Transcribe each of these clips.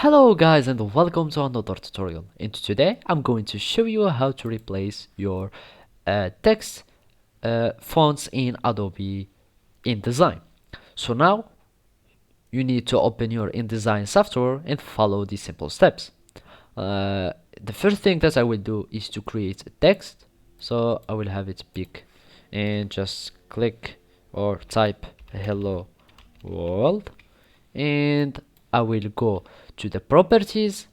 Hello guys and welcome to another tutorial, and today I'm going to show you how to replace your text fonts in Adobe InDesign. So now you need to open your InDesign software and follow these simple steps. The first thing that I will do is to create a text, so I will have it big and just click or type hello world, and I will go to the properties,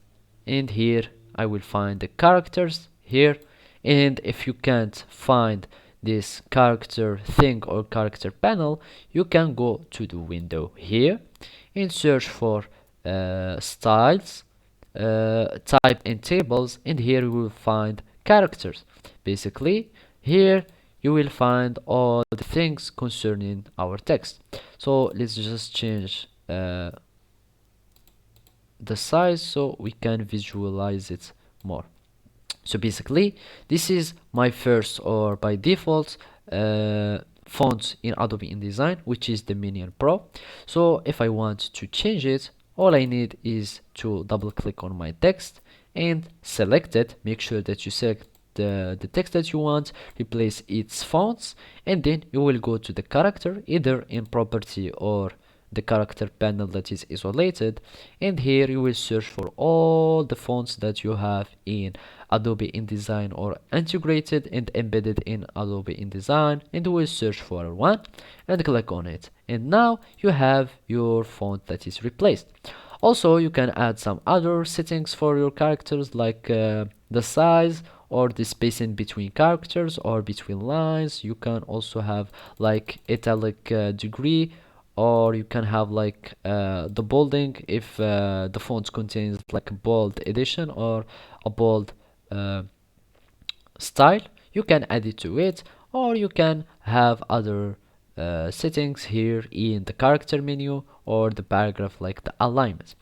and here I will find the characters here. And if you can't find this character thing or character panel, you can go to the window here and search for styles, type in tables, and here you will find characters. Basically here you will find all the things concerning our text. So let's just change the size so we can visualize it more. So basically this is my first, or by default, font in Adobe InDesign, which is the Minion Pro. So if I want to change it, all I need is to double click on my text and select it. Make sure that you select the text that you want, replace its fonts, and then you will go to the character, either in property or the character panel that is isolated, and here you will search for all the fonts that you have in Adobe InDesign or integrated and embedded in Adobe InDesign, and you will search for one and click on it, and now you have your font that is replaced. Also, you can add some other settings for your characters, like the size or the spacing between characters or between lines. You can also have like italic degree, or you can have like the bolding if the font contains like a bold edition or a bold style. You can add it to it, or you can have other settings here in the character menu or the paragraph, like the alignment.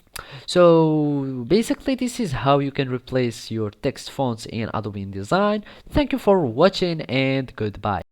So basically this is how you can replace your text fonts in Adobe InDesign. Thank you for watching and goodbye.